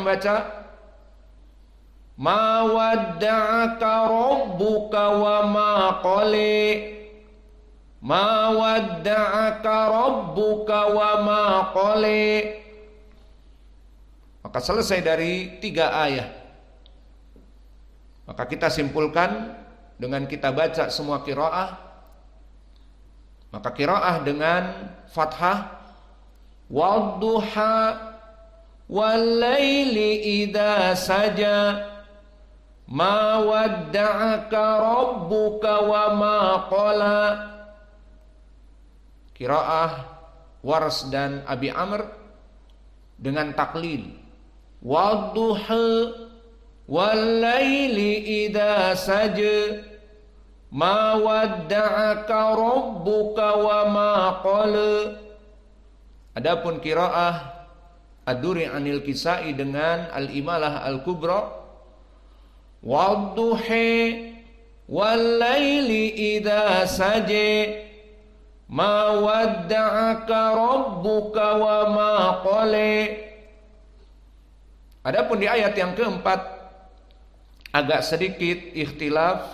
membaca ma wadda'aka rabbuka wa ma qali. Ma wadda'aka rabbuka wa ma qali. Maka selesai dari 3 ayat. Maka kita simpulkan dengan kita baca semua qiraah. Maka qiraah dengan fathah wadduha wal laili idza saja ma wadda'aka rabbuka wa ma qala. Qiraah Wars dan Abi Amr dengan taklil wadduha wal laili idza saja ma wadda'aka rabbuka wa ma qala. Adapun qiraah Ad-Duri Anil Kisai dengan Al-Imalah Al-Kubra wadduhi wal laili idza saja ma wadda'aka rabbuka wa ma qala. Adapun di ayat yang keempat agak sedikit ikhtilaf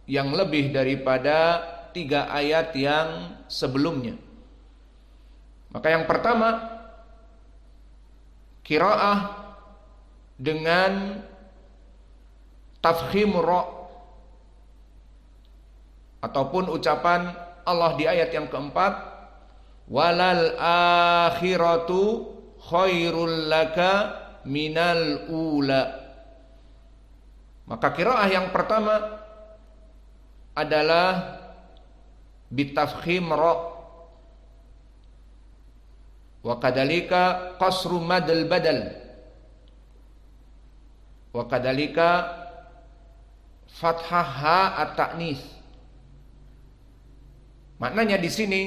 yang lebih daripada 3 ayat yang sebelumnya. Maka yang pertama qiraah dengan tafkhim ra ataupun ucapan Allah di ayat yang keempat walal akhiratu khairul laka minal ula. Maka qiraah yang pertama adalah bitafkhim ra wa kadzalika qasru madal badal wa kadzalika fathah ha at-ta'nis. Maknanya di sini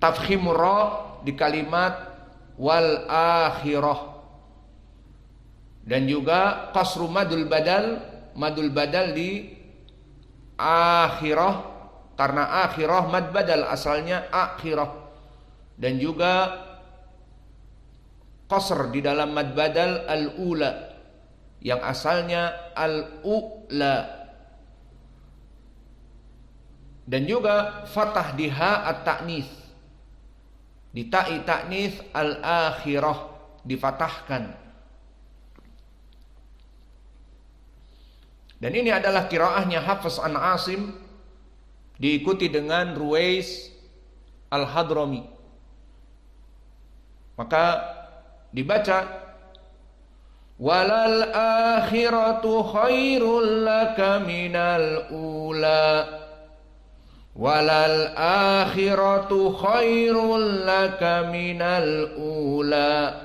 tafkhim ra di kalimat wal akhirah dan juga qasru madul badal di akhirah karena akhirah mad badal asalnya akhirah, dan juga qasr di dalam mad badal al-ula yang asalnya al-ula, dan juga fathah di ha at-ta'nis di ta'i ta'nis al-akhirah difatahkan. Dan ini adalah qiraahnya Hafs an Asim diikuti dengan Ruwais al-Hadrami. Maka dibaca walal akhiratu khairul laka minal ula. Walal akhiratu khairul laka minal ula.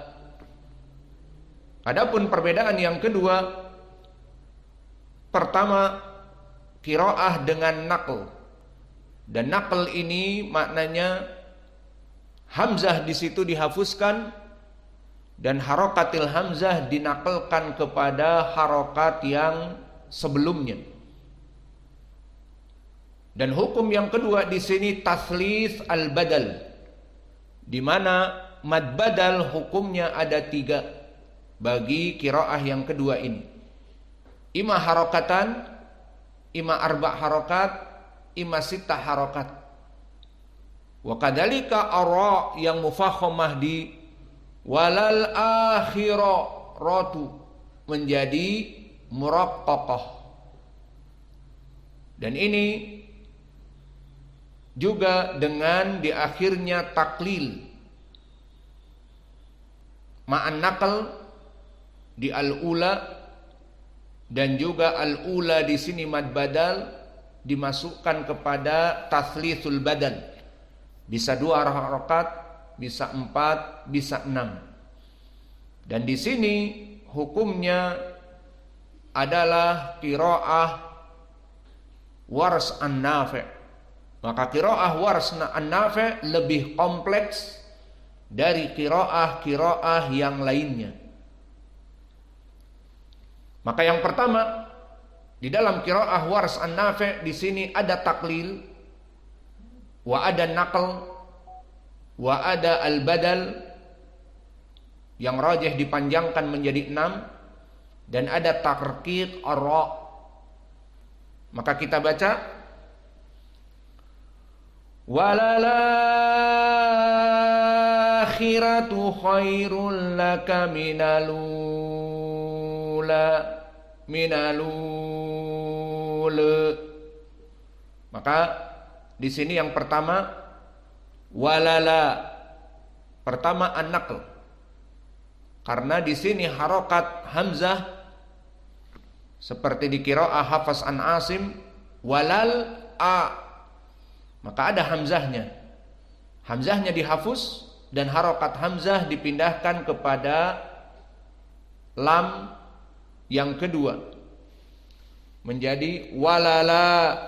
Adapun perbedaan yang kedua, pertama qiraah dengan naql. Dan naql ini maknanya hamzah di situ dihafuzkan dan harokatil hamzah dinakalkan kepada harokat yang sebelumnya. Dan hukum yang kedua di sini taslits al-badal, di mana mad badal hukumnya ada 3 bagi qiraah yang kedua ini. Ima harokatan, ima arba' harokat, ima sittah harokat. Wa kadzalika ara yang mufakhamah di walal akhiratu menjadi muraqqaqah. Dan ini juga dengan di akhirnya taklil ma'an naql di al-ula, dan juga al-ula di sini mad badal dimasukkan kepada taslitsul badal. Bisa 2 harokat, bisa 4, bisa 6. Dan di sini hukumnya adalah qiraah Wars an-Nafi'. Maka qiraah Wars an-Nafi' lebih kompleks dari qiraah yang lainnya. Maka yang pertama di dalam qiraah Wars an-Nafi' di sini ada taklil, wa ada naql, wa ada al-badal, yang rajih dipanjangkan menjadi 6, dan ada tarqiq ar-ra. Maka kita baca walal akhiratu khairul laka minalul. Maka di sini yang pertama walala, pertama an-naql, karena di sini harokat hamzah seperti di qiraah Hafs an Asim walal a, maka ada hamzahnya. Hamzahnya dihafuz dan harokat hamzah dipindahkan kepada lam yang kedua menjadi walala,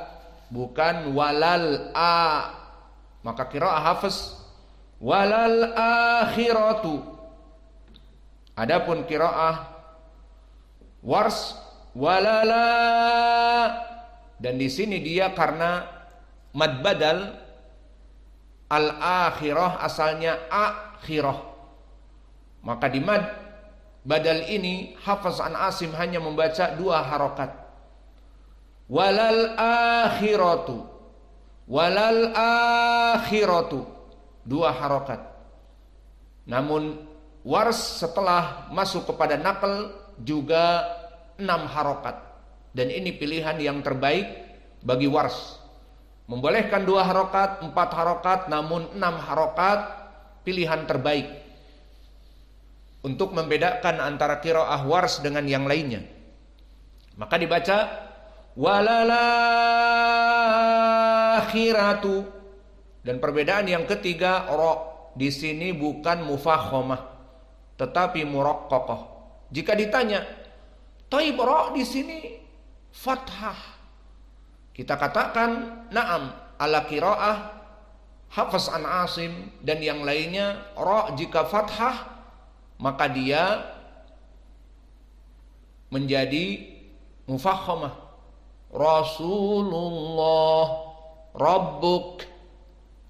bukan walal a. Maka qiraah Hafs walal akhiratu. Adapun qiraah Wars walala, dan di sini dia karena mad badal, al-akhirah asalnya akhirah, maka di mad badal ini Hafs an Asim hanya membaca 2 harokat, walal akhiratu, walal akhiratu, 2 harokat. Namun Wars setelah masuk kepada naql juga 6 harokat, dan ini pilihan yang terbaik bagi Wars. Membolehkan 2 harokat, 4 harokat, namun 6 harokat pilihan terbaik untuk membedakan antara qiraah Wars dengan yang lainnya. Maka dibaca walalakhiratu, dan perbedaan yang ketiga ra, di sini bukan mufakhamah tetapi muraqqaqah. Jika ditanya, "Thaib ra di sini fathah?" Kita katakan, "Na'am, ala qiraah Hafs an Asim dan yang lainnya ra jika fathah maka dia menjadi mufakhamah. Rasulullah, Rabbuk,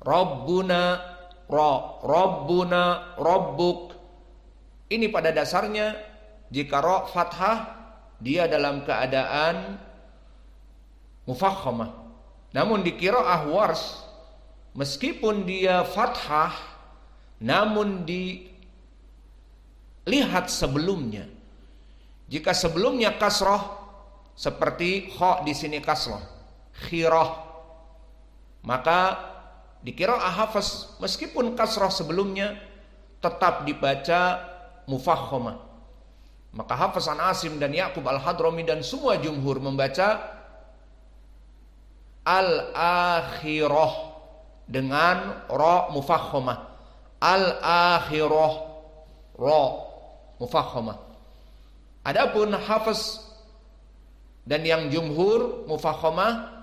Rabbuna, ra, Rabbuna, Rabbuk. Ini pada dasarnya jika ra fathah dia dalam keadaan mufakhamah. Namun di qiraah Wars meskipun dia fathah namun dilihat sebelumnya. Jika sebelumnya kasrah seperti kha di sini kasrah, khirah, maka di qiraah Hafs meskipun kasrah sebelumnya tetap dibaca mufakhamah. Maka Hafs an Asim dan Ya'qub al-Hadrami dan semua jumhur membaca al-akhirah dengan ra mufakhamah. Al-akhirah ra mufakhamah. Adapun Hafs dan yang jumhur mufakhamah,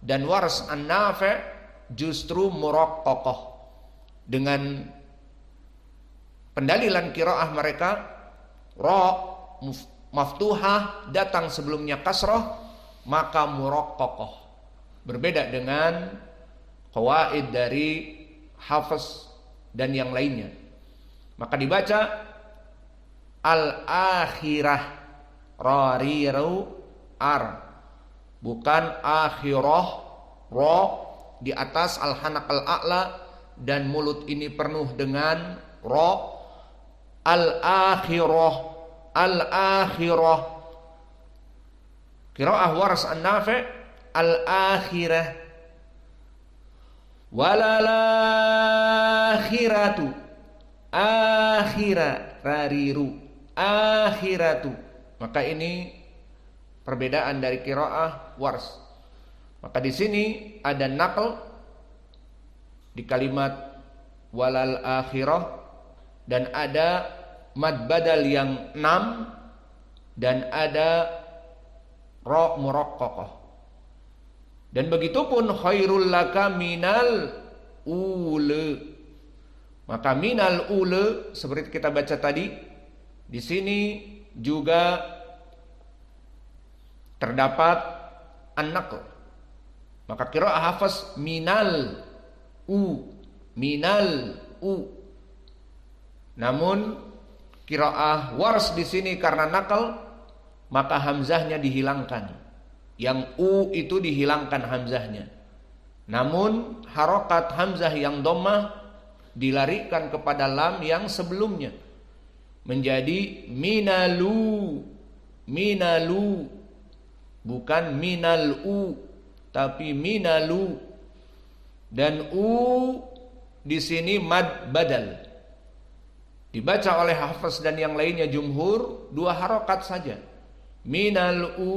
dan Wars an-Nafi' justru muraqqaqah. Dengan pendalilan qiraah mereka, ra maftuhah datang sebelumnya kasrah, maka muraqqaqah. Berbeda dengan qawaid dari Hafs dan yang lainnya. Maka dibaca al-akhirah, rariru ar, bukan akhirah, ra di atas al-hanaq al-a'la dan mulut ini penuh dengan ra. Al-akhirah, al-akhirah. Qiraah Wars an-Nafi' al-akhirah. Walalakhiratu, akhira, rariru, akhiratu. Maka ini perbedaan dari qiraah Wars. Maka di sini ada naql di kalimat walal akhirah, dan ada mad badal yang 6, dan ada ra muraqqaqah. Dan begitupun khairul laka minal ule. Maka minal ule seperti kita baca tadi, di sini juga terdapat an-naql. Maka qiraah Hafs minal u, minal u. Namun qiraah Wars di sini karena nakal, maka hamzahnya dihilangkan. Yang u itu dihilangkan hamzahnya. Namun harokat hamzah yang dhammah dilarikan kepada lam yang sebelumnya, menjadi minalu. Minalu, bukan minal u, tapi minalu. Dan u di sini mad badal. Dibaca oleh Hafiz dan yang lainnya jumhur 2 harokat saja. Minal u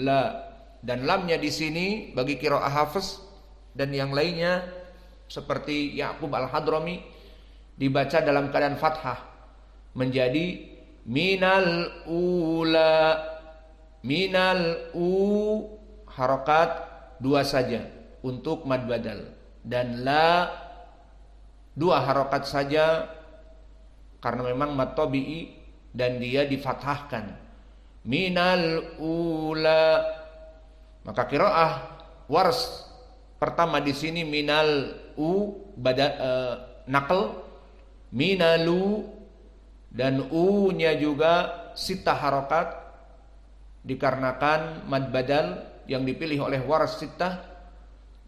la. Dan lamnya di sini bagi qiraah Hafiz dan yang lainnya seperti Ya'qub Al-Hadrami dibaca dalam keadaan fathah, menjadi minal ula. Minal u harokat 2 saja untuk mad badal, dan la 2 harokat saja karena memang mad tabi'i dan dia difathahkan. Minal ula. Maka qiraah Wars pertama di sini minal u naql, minalu, dan u-nya juga 6 harokat dikarenakan mad badal yang dipilih oleh Wars 6,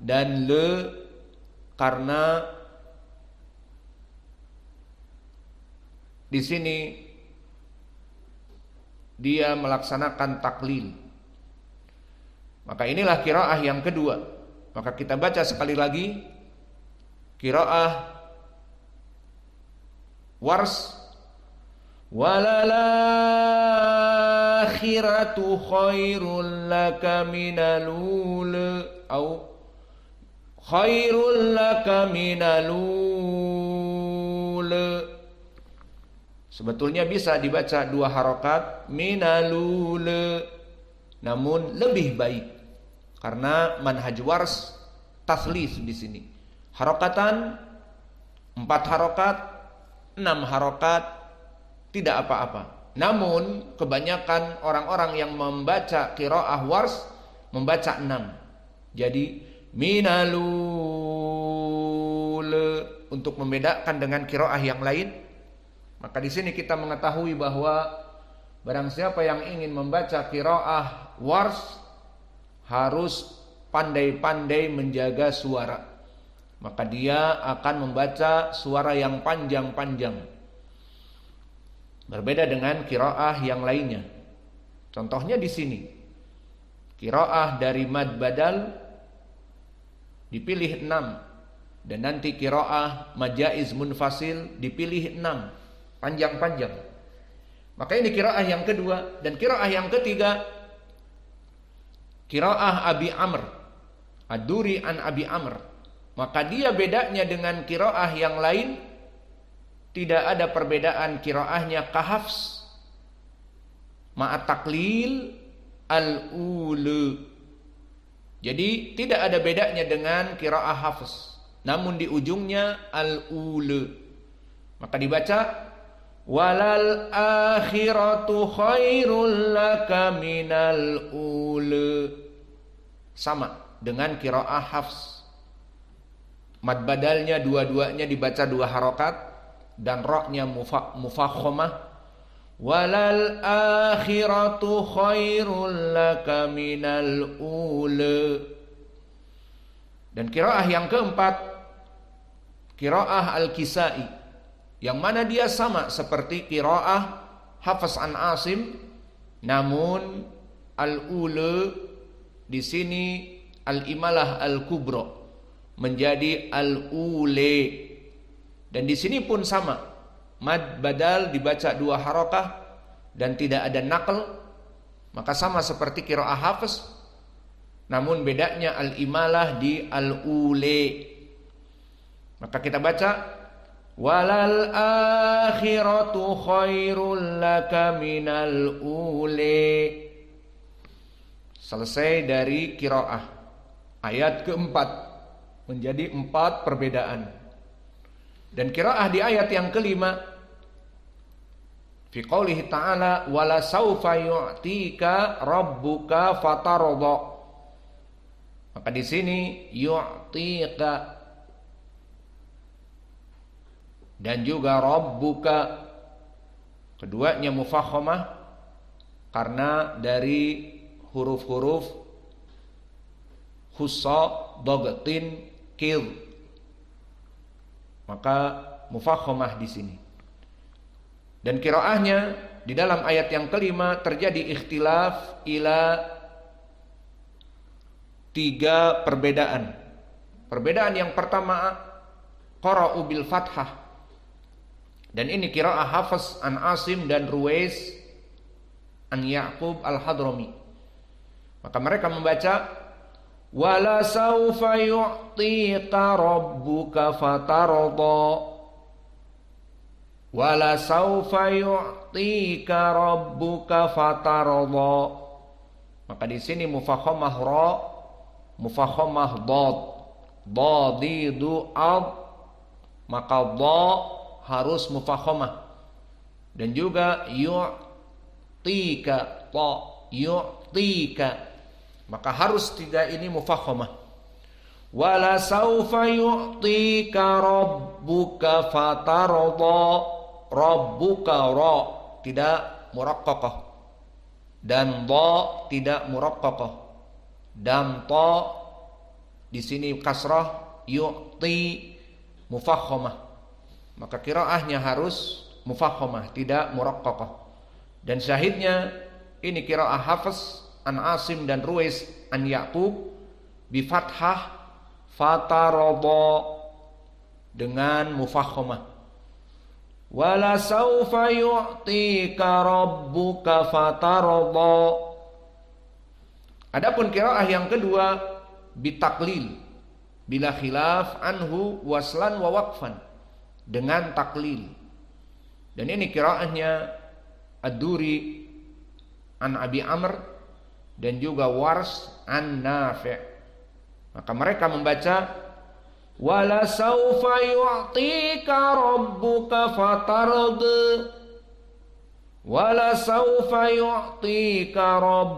dan le karena di sini dia melaksanakan taklil. Maka inilah qiraah yang kedua. Maka kita baca sekali lagi qiraah Wars, walal akhiratu khairul laka minal ula, au khairul laka minal ula. Sebetulnya bisa dibaca 2 harokat minal ula, namun lebih baik karena manhaj Wars taslis di sini. Harokatan 4 harokat, 6 harokat tidak apa-apa. Namun kebanyakan orang-orang yang membaca qiraah Wars membaca 6. Jadi minalul untuk membedakan dengan qiraah yang lain. Maka di sini kita mengetahui bahwa barang siapa yang ingin membaca qiraah Wars harus pandai-pandai menjaga suara. Maka dia akan membaca suara yang panjang-panjang. Berbeda dengan qiraah yang lainnya. Contohnya di sini. Qiraah dari mad badal dipilih 6, dan nanti qiraah majaiz munfasil dipilih 6, panjang-panjang. Maka ini qiraah yang kedua. Dan qiraah yang ketiga, qiraah Abi Amr Ad-Duri an Abi Amr. Maka dia bedanya dengan qiraah yang lain, tidak ada perbedaan qiraahnya kahafs ma'at taklil al-ulu. Jadi tidak ada bedanya dengan qiraah Hafs, namun di ujungnya al-ulu. Maka dibaca walal akhiratu khairul laka minal ulu. Sama dengan qiraah Hafs. Mad badalnya dua-duanya dibaca 2 harokat dan ra'nya mufakhomah. Walal akhiratu khairul laka minal ula. Dan qiraah yang keempat, qiraah Al-Kisai, yang mana dia sama seperti qiraah Hafs an Asim, namun al-ula di sini al-imalah al-kubra menjadi al-ule. Dan di sini pun sama, mad badal dibaca 2 harakah dan tidak ada naql, maka sama seperti qiraah Hafs, namun bedanya al-imalah di al-ule. Maka kita baca walal akhiratu khairul laka minal ule. Selesai dari qiraah ayat keempat, menjadi 4 perbedaan. Dan qiraah di ayat yang kelima, fi qoulihi ta'ala wala saufa yu'tika rabbuka fatarda. Maka di sini yu'tika dan juga rabbuka. Keduanya mufakhamah karena dari huruf-huruf khussa, dogtin, kil. Maka mufakhamah di sini. Dan qiraahnya di dalam ayat yang kelima terjadi ikhtilaf ila 3 perbedaan. Perbedaan yang pertama qara'u bil fathah. Dan ini qiraah Hafiz an Asim dan Ruwais an Ya'qub al-Hadrami. Maka mereka membaca wala saufa yu'tika rabbuka fatarda. Wala saufa yu'tika rabbuka fatarda. Maka di sini mufakhamah ra, mufakhamah dad. Dadidu ad. Maka dha harus mufakhamah. Dan juga yu'tika ta, yu'tika. Maka harus 3 ini mufakhamah. Wala saufa yu'tika rabbuka fatarda. Rabbuka ra tidak muraqqaqah. Dan dha tidak muraqqaqah. Dam ta di sini kasrah, yu'ti mufakhamah. Maka qiraahnya harus mufakhamah, tidak muraqqaqah. Dan syahidnya ini qiraah Hafiz an Asim dan Ruwais an Ya'qub bi fathah fatarada dengan mufakhamah. Wala saufa yu'tika rabbuka fatarada. Adapun qiraah yang kedua bitaklil bila khilaf anhu waslan wa waqfan, dengan taklil. Dan ini qiraahnya Ad-Duri an Abi Amr dan juga Wars an Nafi'. Maka mereka membaca wala saufa yu'tika rabbuka fatarda. Wala saufa yu'tika rabbuka